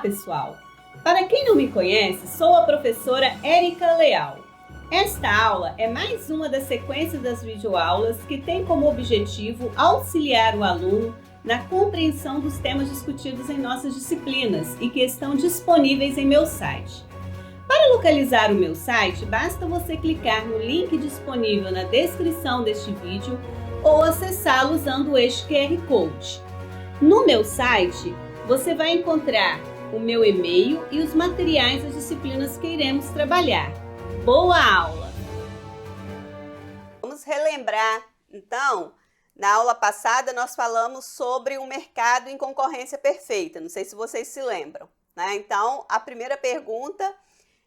pessoal! Para quem não me conhece, sou a professora Érica Leal. Esta aula é mais uma da sequência das videoaulas que tem como objetivo auxiliar o aluno na compreensão dos temas discutidos em nossas disciplinas e que estão disponíveis em meu site. Para localizar o meu site, basta você clicar no link disponível na descrição deste vídeo ou acessá-lo usando o eixo QR Code. No meu site, você vai encontrar o meu e-mail e os materiais das disciplinas que iremos trabalhar. Boa aula! Vamos relembrar, então, na aula passada nós falamos sobre o mercado em concorrência perfeita, não sei se vocês se lembram, né? Então, a primeira pergunta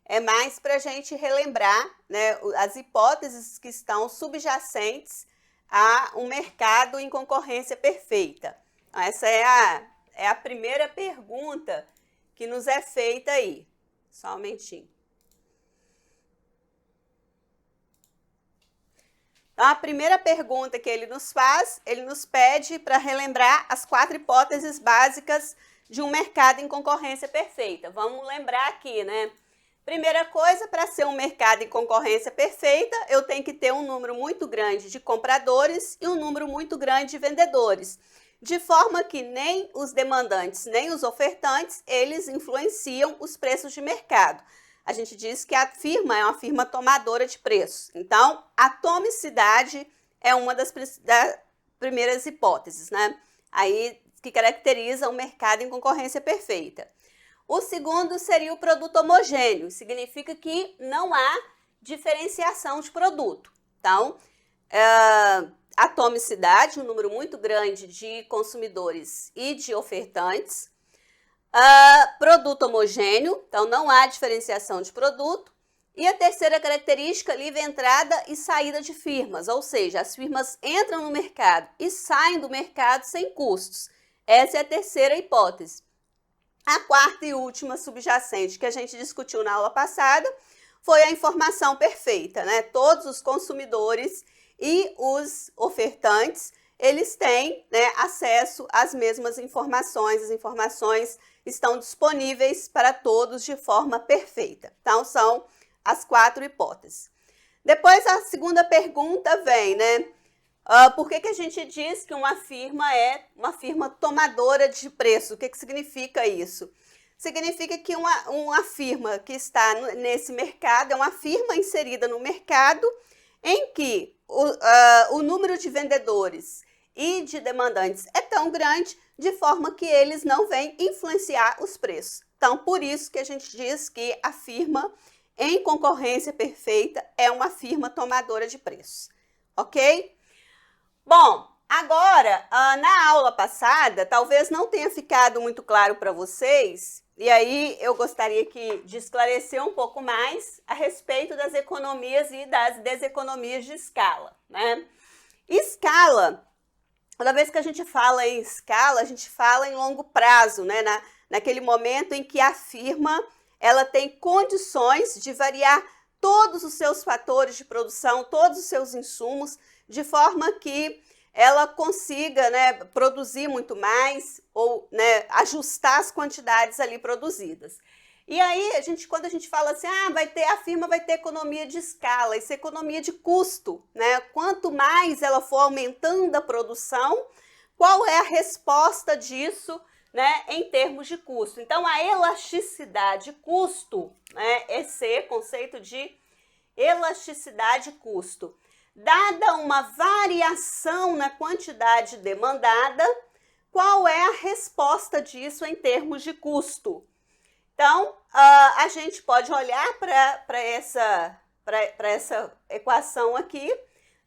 é mais para a gente relembrar, né, as hipóteses que estão subjacentes a um mercado em concorrência perfeita. Então, essa é a primeira pergunta que nos é feita aí. Só um momentinho. Então, a primeira pergunta que ele nos faz, ele nos pede para relembrar as 4 hipóteses básicas de um mercado em concorrência perfeita. Vamos lembrar aqui, né? Primeira coisa, para ser um mercado em concorrência perfeita, eu tenho que ter um número muito grande de compradores e um número muito grande de vendedores, de forma que nem os demandantes, nem os ofertantes, eles influenciam os preços de mercado. A gente diz que a firma é uma firma tomadora de preços. Então, a atomicidade é uma das primeiras hipóteses, né? Aí, que caracteriza o mercado em concorrência perfeita. O segundo seria o produto homogêneo, significa que não há diferenciação de produto. Então, atomicidade, um número muito grande de consumidores e de ofertantes. Produto homogêneo, então não há diferenciação de produto. E a terceira característica, livre entrada e saída de firmas, ou seja, as firmas entram no mercado e saem do mercado sem custos. Essa é a terceira hipótese. A quarta e última subjacente que a gente discutiu na aula passada foi a informação perfeita, né? Todos os consumidores e os ofertantes, eles têm, né, acesso às mesmas informações, as informações estão disponíveis para todos de forma perfeita. Então, são as 4 hipóteses. Depois, a segunda pergunta vem, né? Por que a gente diz que uma firma é uma firma tomadora de preço? O que significa isso? Significa que uma firma que está nesse mercado é uma firma inserida no mercado em que o número de vendedores e de demandantes é tão grande de forma que eles não vêm influenciar os preços. Então, por isso que a gente diz que a firma em concorrência perfeita é uma firma tomadora de preços, ok? Bom, agora, na aula passada, talvez não tenha ficado muito claro para vocês, e aí eu gostaria de esclarecer um pouco mais a respeito das economias e das deseconomias de escala, né? Escala, toda vez que a gente fala em escala, a gente fala em longo prazo, né? Naquele momento em que a firma ela tem condições de variar todos os seus fatores de produção, todos os seus insumos, de forma que ela consiga, né, produzir muito mais ou, né, ajustar as quantidades ali produzidas. E aí, quando a gente fala assim, a firma vai ter economia de escala, isso é economia de custo, né? Quanto mais ela for aumentando a produção, qual é a resposta disso, né, em termos de custo? Então, a elasticidade custo, né, esse conceito de elasticidade custo. Dada uma variação na quantidade demandada, qual é a resposta disso em termos de custo? Então, a gente pode olhar para essa equação aqui,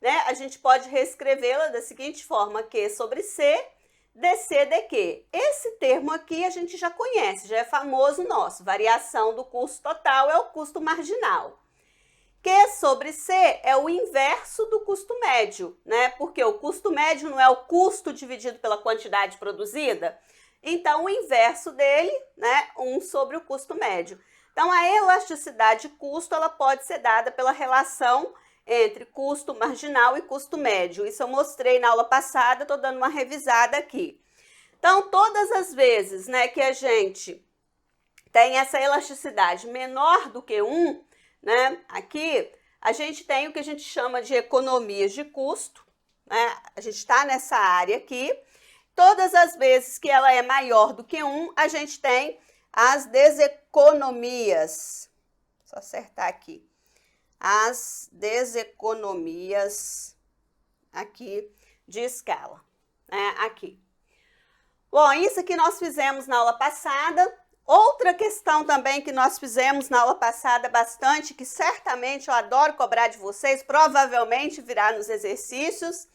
né? A gente pode reescrevê-la da seguinte forma: Q sobre C, dC dQ. Esse termo aqui a gente já conhece, já é famoso nosso. Variação do custo total é o custo marginal. Q sobre C é o inverso do custo médio, né? Porque o custo médio não é o custo dividido pela quantidade produzida? Então, o inverso dele, né? 1 sobre o custo médio. Então, a elasticidade custo, ela pode ser dada pela relação entre custo marginal e custo médio. Isso eu mostrei na aula passada, estou dando uma revisada aqui. Então, todas as vezes, né, que a gente tem essa elasticidade menor do que 1, né? Aqui a gente tem o que a gente chama de economias de custo, né? A gente está nessa área aqui. Todas as vezes que ela é maior do que 1, a gente tem as deseconomias. Só acertar aqui. As deseconomias aqui de escala, né? Aqui. Bom, isso que nós fizemos na aula passada. Outra questão também que nós fizemos na aula passada bastante, que certamente eu adoro cobrar de vocês, provavelmente virá nos exercícios,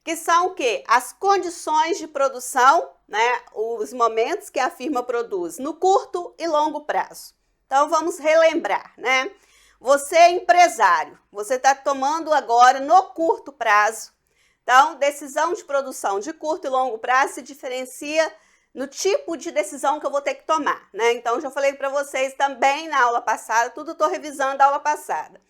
que são o quê? As condições de produção, né? Os momentos que a firma produz no curto e longo prazo. Então, vamos relembrar, né? Você é empresário, você está tomando agora no curto prazo. Então, decisão de produção de curto e longo prazo se diferencia no tipo de decisão que eu vou ter que tomar, né? Então, já falei para vocês também na aula passada, tudo estou revisando a aula passada.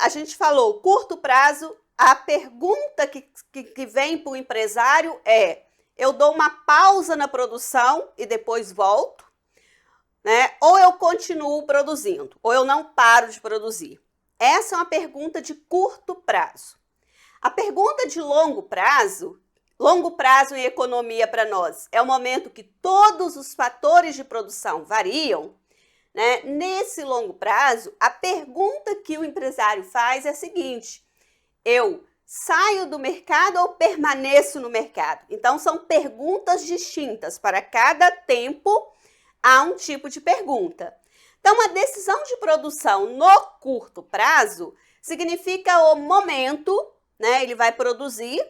A gente falou curto prazo, a pergunta que vem para o empresário é: eu dou uma pausa na produção e depois volto, né? Ou eu continuo produzindo, ou eu não paro de produzir. Essa é uma pergunta de curto prazo. A pergunta de longo prazo em economia para nós é o momento que todos os fatores de produção variam, né? Nesse longo prazo, a pergunta que o empresário faz é a seguinte: eu saio do mercado ou permaneço no mercado? Então, são perguntas distintas. Para cada tempo, há um tipo de pergunta. Então, a decisão de produção no curto prazo significa o momento, né? Ele vai produzir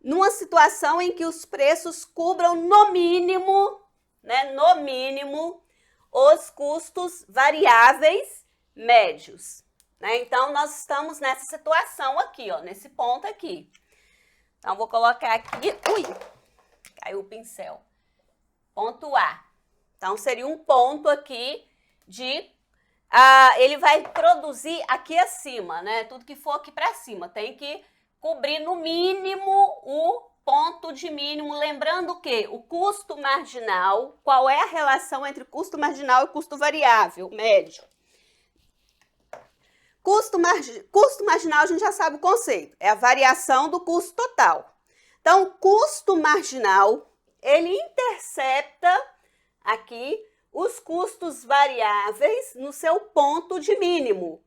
numa situação em que os preços cubram no mínimo, né? No mínimo, os custos variáveis médios. Né? Então, nós estamos nessa situação aqui, ó, nesse ponto aqui. Então, vou colocar aqui, caiu o pincel, ponto A. Então, seria um ponto aqui de, ele vai produzir aqui acima, né? Tudo que for aqui para cima, tem que cobrir no mínimo o ponto de mínimo, lembrando que o custo marginal, qual é a relação entre custo marginal e custo variável, médio? Custo marginal, a gente já sabe o conceito, é a variação do custo total. Então, o custo marginal, ele intercepta aqui os custos variáveis no seu ponto de mínimo.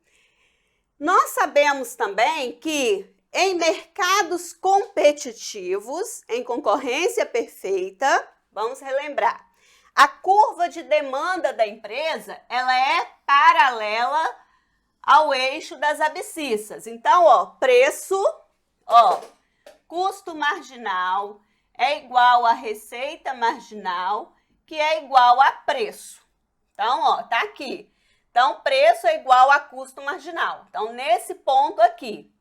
Nós sabemos também que em mercados competitivos, em concorrência perfeita, vamos relembrar, a curva de demanda da empresa, ela é paralela ao eixo das abscissas. Então, ó, preço, ó, custo marginal é igual a receita marginal, que é igual a preço. Então, ó, tá aqui. Então, preço é igual a custo marginal. Então, nesse ponto aqui,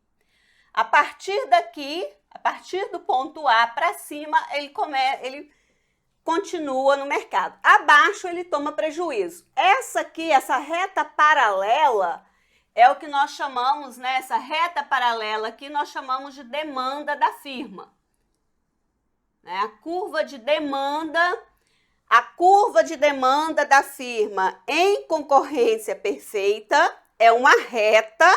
a partir daqui, a partir do ponto A para cima, ele continua no mercado. Abaixo, ele toma prejuízo. Essa aqui, essa reta paralela, é o que nós chamamos, né, essa reta paralela aqui, nós chamamos de demanda da firma. Né? A curva de demanda da firma em concorrência perfeita é uma reta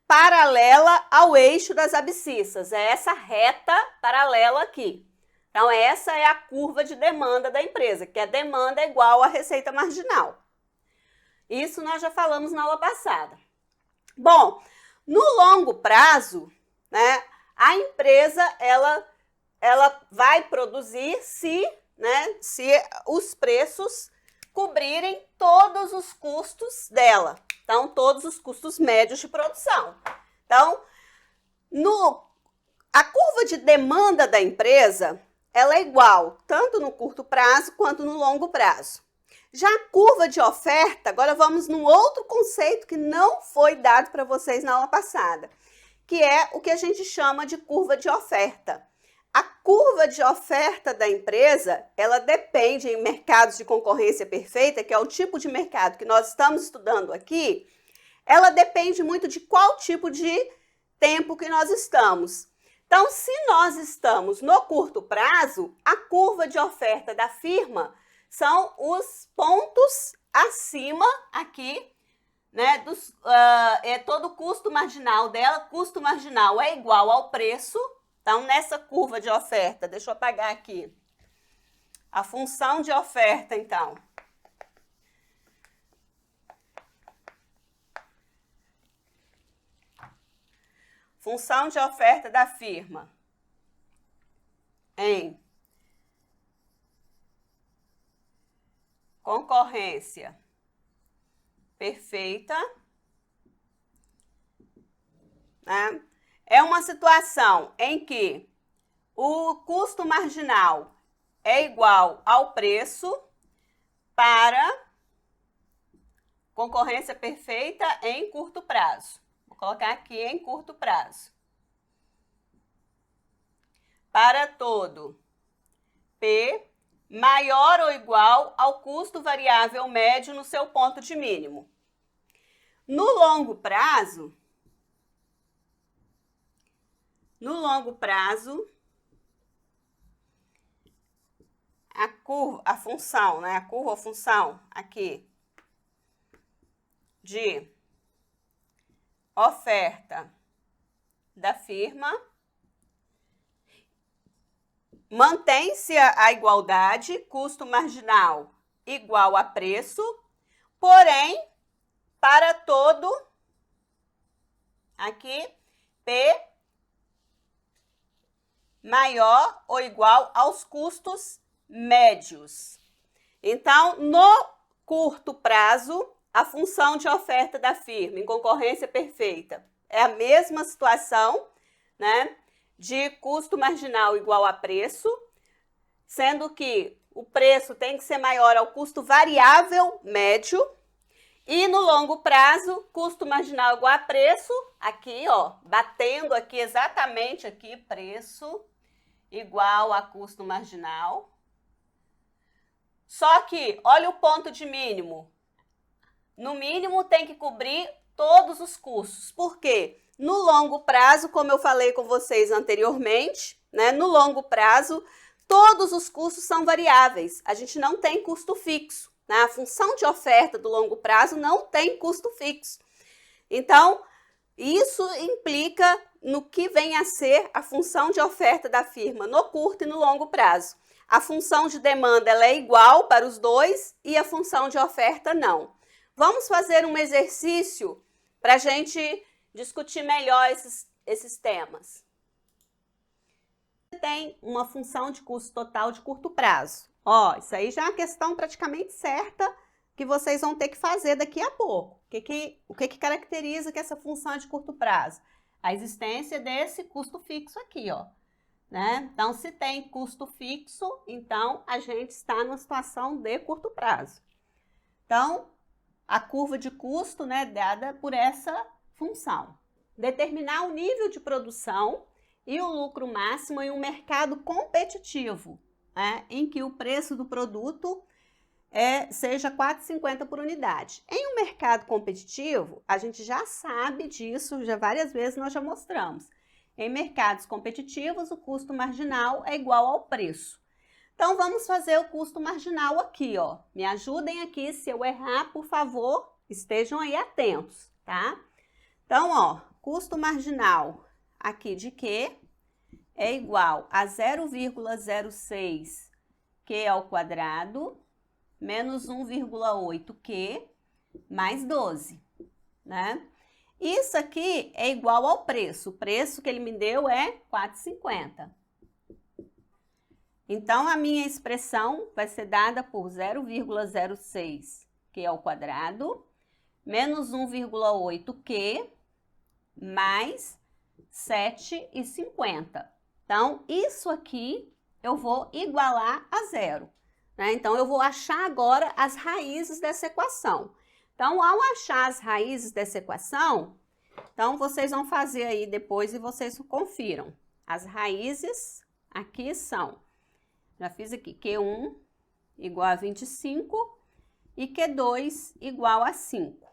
paralela ao eixo das abscissas. É essa reta paralela aqui. Então, essa é a curva de demanda da empresa, que a demanda é igual à receita marginal. Isso nós já falamos na aula passada. Bom, no longo prazo, né, a empresa ela vai produzir se os preços cobrirem todos os custos dela. Então, todos os custos médios de produção. Então, a curva de demanda da empresa, ela é igual tanto no curto prazo quanto no longo prazo. Já a curva de oferta, agora vamos num outro conceito que não foi dado para vocês na aula passada, que é o que a gente chama de curva de oferta. A curva de oferta da empresa, ela depende em mercados de concorrência perfeita, que é o tipo de mercado que nós estamos estudando aqui, ela depende muito de qual tipo de tempo que nós estamos. Então, se nós estamos no curto prazo, a curva de oferta da firma são os pontos acima aqui, né, é todo o custo marginal dela. Custo marginal é igual ao preço. Então, nessa curva de oferta, deixa eu apagar aqui, a função de oferta, então. Função de oferta da firma em concorrência perfeita, né? É uma situação em que o custo marginal é igual ao preço para concorrência perfeita em curto prazo. Vou colocar aqui em curto prazo. Para todo P maior ou igual ao custo variável médio no seu ponto de mínimo. No longo prazo, a função, né? A curva ou função aqui de oferta da firma mantém-se a igualdade, custo marginal igual a preço, porém, para todo, aqui, P maior ou igual aos custos médios. Então, no curto prazo, a função de oferta da firma em concorrência perfeita é a mesma situação, né, de custo marginal igual a preço, sendo que o preço tem que ser maior ao custo variável médio, e no longo prazo, custo marginal igual a preço, aqui, ó, batendo aqui exatamente aqui, preço igual a custo marginal. Só que, olha o ponto de mínimo. No mínimo tem que cobrir todos os custos. Por quê? No longo prazo, como eu falei com vocês anteriormente, né? No longo prazo, todos os custos são variáveis. A gente não tem custo fixo, né? A função de oferta do longo prazo não tem custo fixo. Então, isso implica no que vem a ser a função de oferta da firma no curto e no longo prazo. A função de demanda ela é igual para os dois e a função de oferta não. Vamos fazer um exercício para a gente discutir melhor esses temas. Tem uma função de custo total de curto prazo. Ó, isso aí já é uma questão praticamente certa que vocês vão ter que fazer daqui a pouco. O que caracteriza que essa função é de curto prazo? A existência desse custo fixo aqui, ó. Né? Então, se tem custo fixo, então a gente está numa situação de curto prazo. Então, a curva de custo, né, dada por essa função. Determinar o nível de produção e o lucro máximo em um mercado competitivo, né, em que o preço do produto seja R$ 4,50 por unidade. Em um mercado competitivo, a gente já sabe disso, já várias vezes nós já mostramos. Em mercados competitivos, o custo marginal é igual ao preço. Então, vamos fazer o custo marginal aqui, ó. Me ajudem aqui, se eu errar, por favor, estejam aí atentos, tá? Então, ó, custo marginal aqui de Q é igual a 0,06 Q ao quadrado menos 1,8 Q mais 12, né? Isso aqui é igual ao preço. O preço que ele me deu é R$ 4,50. Então, a minha expressão vai ser dada por 0,06 Q ao quadrado menos 1,8 Q mais 7,50. Então, isso aqui eu vou igualar a zero, né? Então, eu vou achar agora as raízes dessa equação. Então, ao achar as raízes dessa equação, então vocês vão fazer aí depois e vocês confiram. As raízes aqui são, já fiz aqui, Q1 igual a 25 e Q2 igual a 5.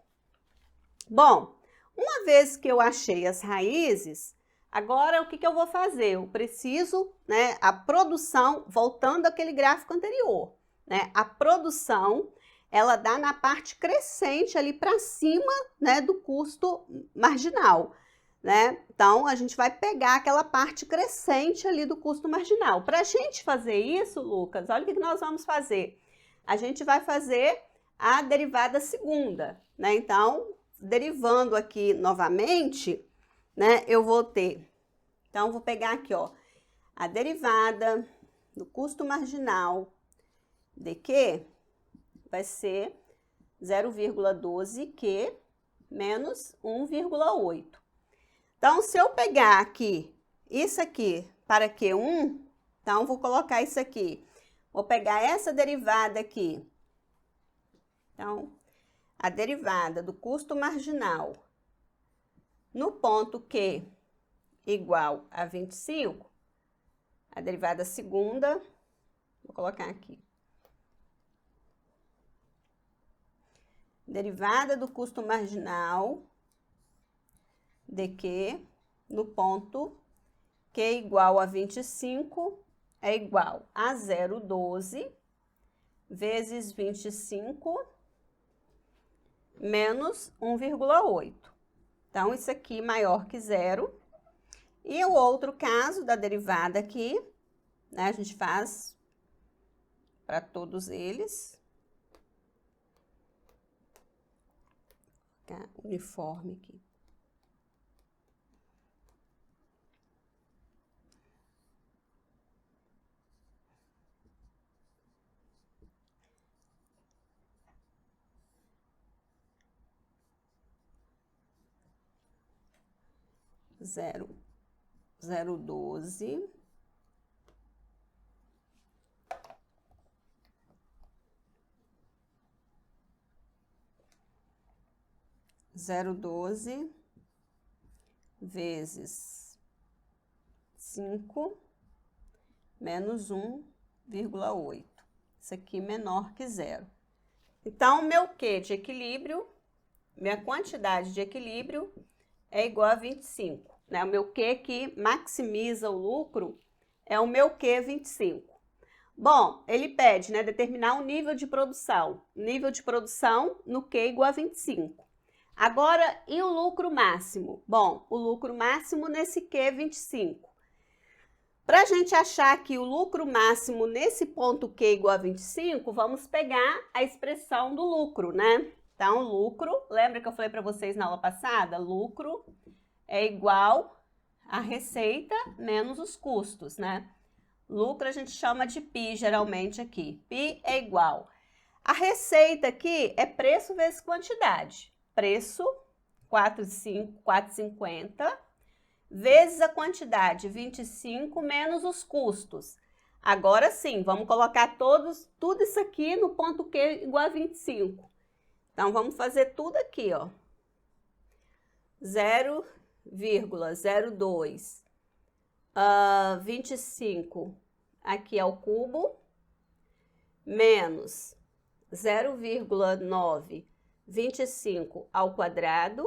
Bom, uma vez que eu achei as raízes, agora o que eu vou fazer? Eu preciso, né, a produção, voltando àquele gráfico anterior, né? A produção, ela dá na parte crescente ali para cima, né, do custo marginal, né? Então, a gente vai pegar aquela parte crescente ali do custo marginal. Para a gente fazer isso, Lucas, olha o que nós vamos fazer. A gente vai fazer a derivada segunda, né? Então, derivando aqui novamente, né, eu vou ter... Então, vou pegar aqui, ó, a derivada do custo marginal de Q vai ser 0,12Q menos 1,8. Então, se eu pegar aqui, isso aqui para Q1, então, vou colocar isso aqui. Vou pegar essa derivada aqui. Então, a derivada do custo marginal no ponto Q igual a 25, a derivada segunda, vou colocar aqui. Derivada do custo marginal de Q no ponto Q igual a 25 é igual a 0,12 vezes 25 menos 1,8. Então, isso aqui maior que zero. E o outro caso da derivada aqui, né, a gente faz para todos eles. Vou colocar uniforme aqui. Zero 0,12 0,12 vezes 5 menos 1,8. Isso aqui menor que zero. Então, meu Q de equilíbrio, minha quantidade de equilíbrio é igual a 25. Né? O meu Q que maximiza o lucro é o meu Q 25. Bom, ele pede, né, determinar o nível de produção. Nível de produção no Q igual a 25. Agora, e o lucro máximo? Bom, o lucro máximo nesse Q 25. Para a gente achar aqui o lucro máximo nesse ponto Q igual a 25, vamos pegar a expressão do lucro, né? Então, lucro, lembra que eu falei para vocês na aula passada? Lucro é igual a receita menos os custos, né? Lucro a gente chama de PI geralmente aqui. PI é igual. A receita aqui é preço vezes quantidade. Preço, 4,50, vezes a quantidade, 25, menos os custos. Agora sim, vamos colocar tudo isso aqui no ponto Q igual a 25. Então, vamos fazer tudo aqui, ó. 0,02 25 aqui ao cubo, menos 0,925 ao quadrado,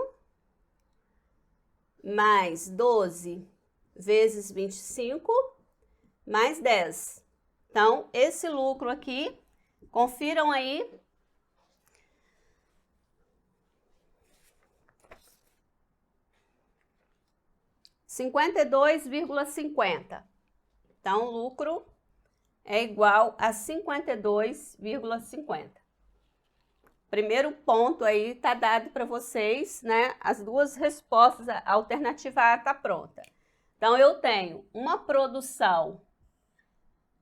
mais 12 vezes 25, mais 10. Então, esse lucro aqui, confiram aí, R$52,50. Então, o lucro é igual a 52,50. Primeiro ponto aí tá dado para vocês, né? As duas respostas, a alternativa A tá pronta. Então, eu tenho uma produção,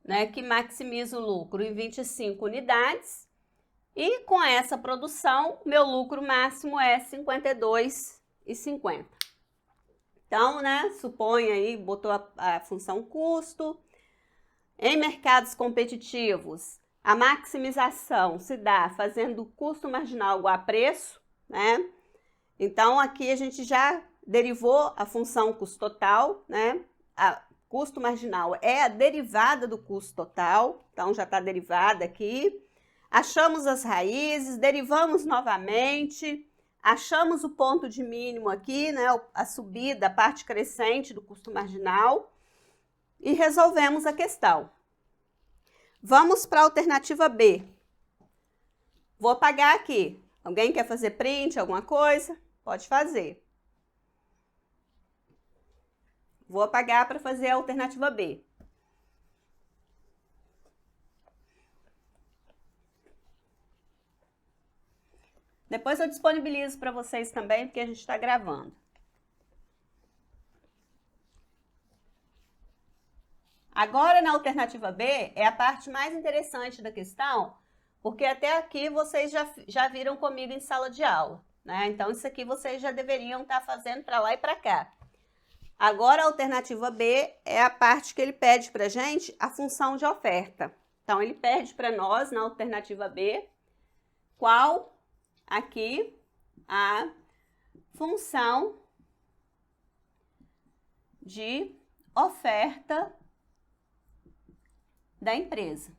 né, que maximiza o lucro em 25 unidades. E com essa produção, meu lucro máximo é 52,50. Então, né, supõe aí, botou a função custo. Em mercados competitivos, a maximização se dá fazendo o custo marginal igual a preço, né? Então, aqui a gente já derivou a função custo total, né? A custo marginal é a derivada do custo total, então já está derivada aqui. Achamos as raízes, derivamos novamente. Achamos o ponto de mínimo aqui, né, a subida, a parte crescente do custo marginal, e resolvemos a questão. Vamos para a alternativa B. Vou apagar aqui. Alguém quer fazer print, alguma coisa? Pode fazer. Vou apagar para fazer a alternativa B. Depois eu disponibilizo para vocês também, porque a gente está gravando. Agora, na alternativa B, é a parte mais interessante da questão, porque até aqui vocês já viram comigo em sala de aula, né? Então, isso aqui vocês já deveriam estar fazendo para lá e para cá. Agora, a alternativa B é a parte que ele pede para a gente a função de oferta. Então, ele pede para nós, na alternativa B, qual aqui a função de oferta da empresa.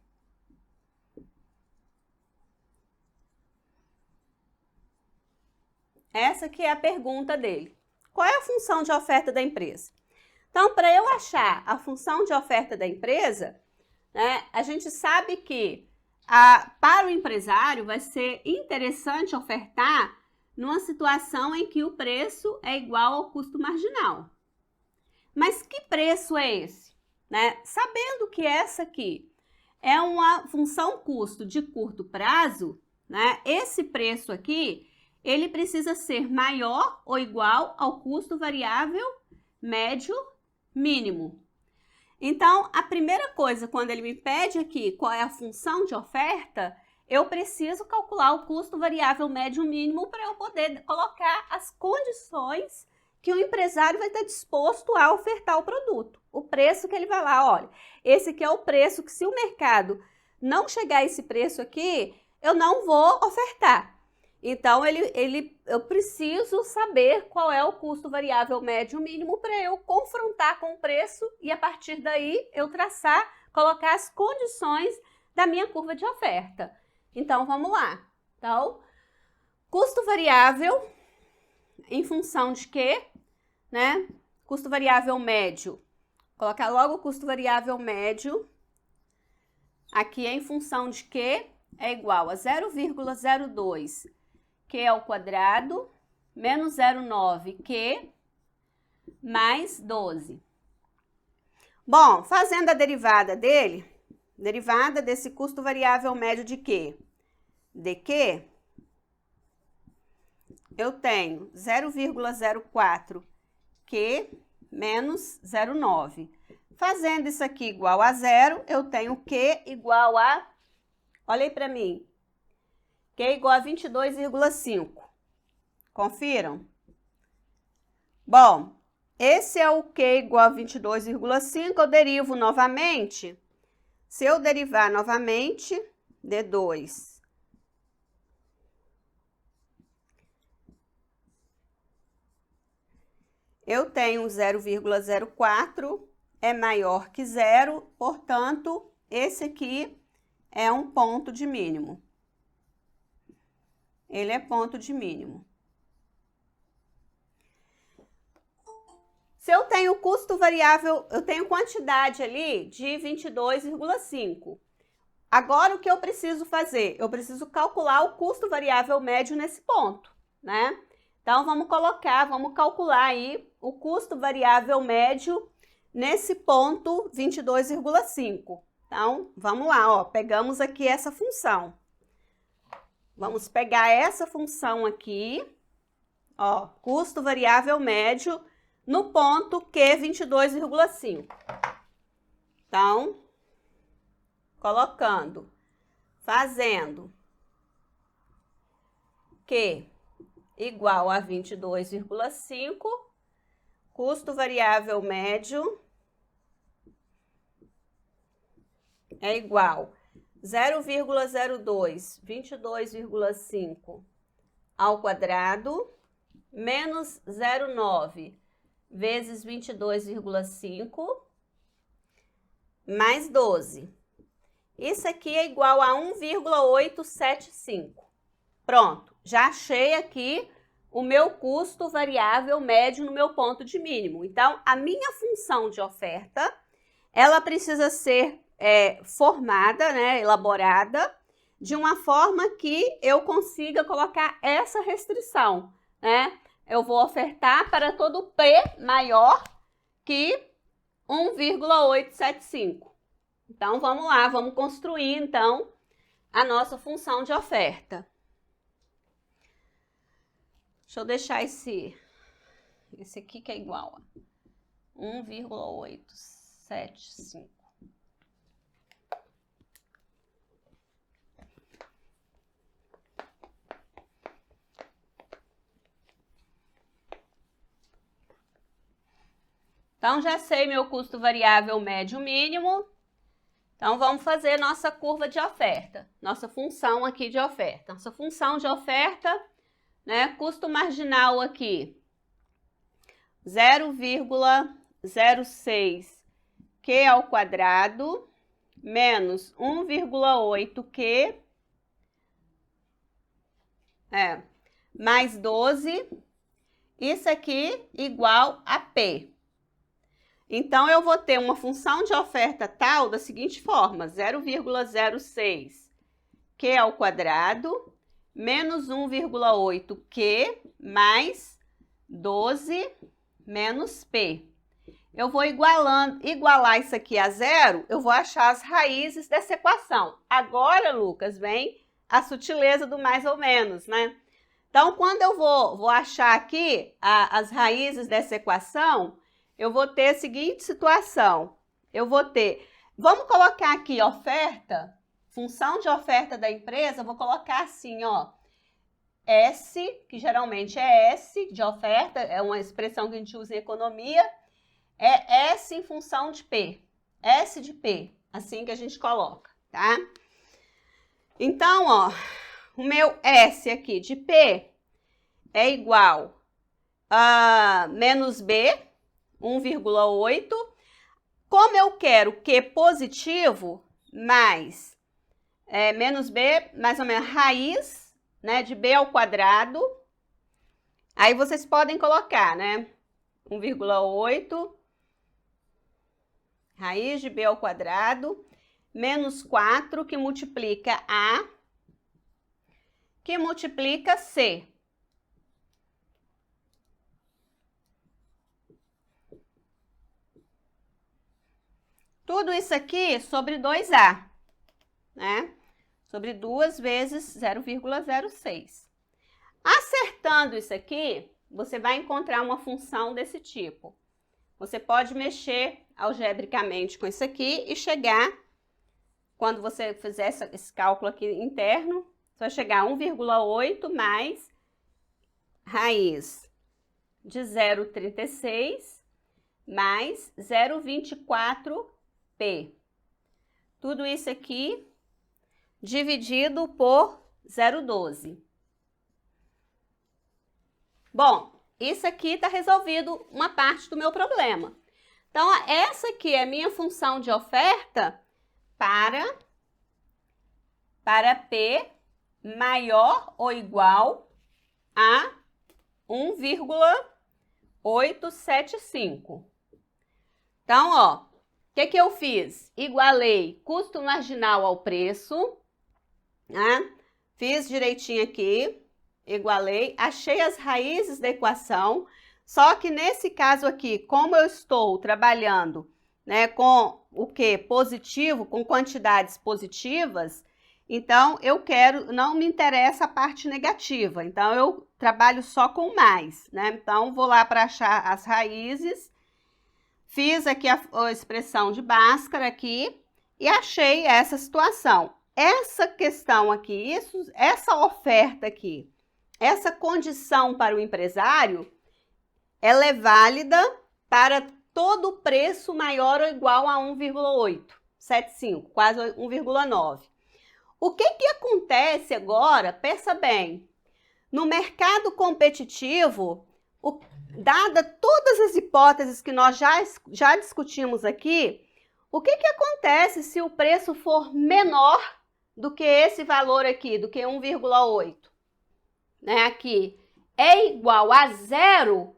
Essa aqui é a pergunta dele. Qual é a função de oferta da empresa? Então, para eu achar a função de oferta da empresa, né, a gente sabe que para o empresário vai ser interessante ofertar numa situação em que o preço é igual ao custo marginal. Mas que preço é esse? Né? Sabendo que essa aqui é uma função custo de curto prazo, né? Esse preço aqui, ele precisa ser maior ou igual ao custo variável médio mínimo. Então, a primeira coisa, quando ele me pede aqui qual é a função de oferta, eu preciso calcular o custo variável médio mínimo para eu poder colocar as condições que o empresário vai estar disposto a ofertar o produto. O preço que ele vai lá, olha, esse aqui é o preço que se o mercado não chegar a esse preço aqui, eu não vou ofertar. Então, eu preciso saber qual é o custo variável médio mínimo para eu confrontar com o preço e, a partir daí, eu colocar as condições da minha curva de oferta. Então, vamos lá. Então, custo variável em função de quê? Né? Custo variável médio. Colocar logo o custo variável médio. Aqui é em função de quê? É igual a 0,02 Q ao quadrado, menos 0,9 Q, mais 12. Bom, fazendo a derivada dele, derivada desse custo variável médio de Q, de Q, eu tenho 0,04 Q menos 0,9. Fazendo isso aqui igual a zero, eu tenho Q igual a, olha aí para mim, Q igual a 22,5. Confiram? Bom, esse é o Q igual a 22,5, eu derivo novamente. Se eu derivar novamente, D2 eu tenho 0,04, é maior que zero, portanto, esse aqui é um ponto de mínimo. Ele é ponto de mínimo. Se eu tenho custo variável, eu tenho quantidade ali de 22,5. Agora, o que eu preciso fazer? Eu preciso calcular o custo variável médio nesse ponto, né? Então, vamos calcular aí o custo variável médio nesse ponto 22,5. Então, vamos lá, ó, pegamos aqui essa função. Vamos pegar essa função aqui, ó, custo variável médio no ponto Q 22,5. Então, fazendo Q igual a 22,5, custo variável médio é igual 0,02, 22,5 ao quadrado, menos 0,9 vezes 22,5, mais 12. Isso aqui é igual a 1,875. Pronto, já achei aqui o meu custo variável médio no meu ponto de mínimo. Então, a minha função de oferta, ela precisa ser formada, né, elaborada, de uma forma que eu consiga colocar essa restrição, né? Eu vou ofertar para todo P maior que 1,875. Então, vamos lá, vamos construir, então, a nossa função de oferta. Deixa eu deixar esse aqui que é igual a 1,875. Então, já sei meu custo variável médio mínimo. Então, vamos fazer nossa curva de oferta, nossa função aqui de oferta. Nossa função de oferta, né, custo marginal aqui, 0,06 Q ao quadrado, menos 1,8 Q, mais 12, isso aqui igual a P. Então, eu vou ter uma função de oferta tal da seguinte forma, 0,06 Q ao quadrado, menos 1,8 Q, mais 12, menos P. Eu vou igualar isso aqui a zero, eu vou achar as raízes dessa equação. Agora, Lucas, vem a sutileza do mais ou menos, né? Então, quando eu vou achar aqui as raízes dessa equação, eu vou ter a seguinte situação. Eu vou ter, vamos colocar aqui oferta, função de oferta da empresa, eu vou colocar assim, ó, S, que geralmente é S de oferta, é uma expressão que a gente usa em economia, é S em função de P, S de P, assim que a gente coloca, tá? Então, ó, o meu S aqui de P é igual a menos B, 1,8. Como eu quero Q positivo, mais menos B, mais ou menos raiz, né, de B ao quadrado. Aí vocês podem colocar, né, 1,8, raiz de B ao quadrado, menos 4, que multiplica A, que multiplica C. Tudo isso aqui sobre 2A, né? Sobre 2 vezes 0,06. Acertando isso aqui, você vai encontrar uma função desse tipo. Você pode mexer algebricamente com isso aqui e chegar, quando você fizer esse cálculo aqui interno, você vai chegar a 1,8 mais raiz de 0,36 mais 0,24 P. Tudo isso aqui dividido por 0,12. Bom, isso aqui está resolvido uma parte do meu problema. Então, essa aqui é a minha função de oferta para P maior ou igual a 1,875. Então, ó, o que eu fiz? Igualei custo marginal ao preço, né? Fiz direitinho aqui, igualei, achei as raízes da equação, só que nesse caso aqui, como eu estou trabalhando, né, com o que? Positivo, com quantidades positivas, então não me interessa a parte negativa, então eu trabalho só com mais, né? Então, vou lá para achar as raízes. Fiz aqui a expressão de Bhaskara aqui e achei essa situação. Essa questão aqui, essa oferta aqui, essa condição para o empresário, ela é válida para todo preço maior ou igual a 1,875, quase 1,9. O que acontece agora? Pensa bem, no mercado competitivo, dada todas as hipóteses que nós já discutimos aqui, o que acontece se o preço for menor do que esse valor aqui, do que 1,8? Né? Aqui é igual a zero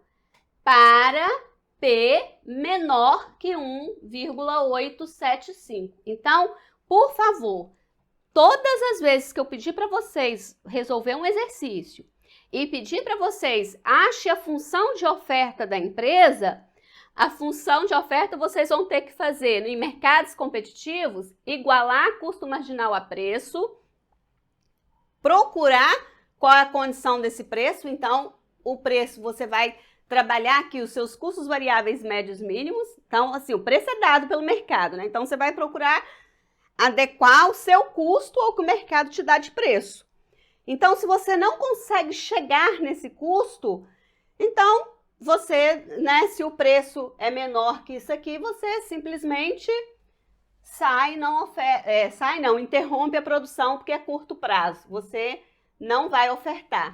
para P menor que 1,875. Então, por favor, todas as vezes que eu pedir para vocês resolver um exercício e pedir para vocês achem a função de oferta da empresa, a função de oferta vocês vão ter que fazer em mercados competitivos, igualar custo marginal a preço, procurar qual é a condição desse preço. Então, o preço você vai trabalhar aqui os seus custos variáveis médios mínimos. Então, assim, o preço é dado pelo mercado, né? Então, você vai procurar adequar o seu custo ao que o mercado te dá de preço. Então, se você não consegue chegar nesse custo, então você, né, se o preço é menor que isso aqui, você simplesmente interrompe a produção porque é curto prazo. Você não vai ofertar.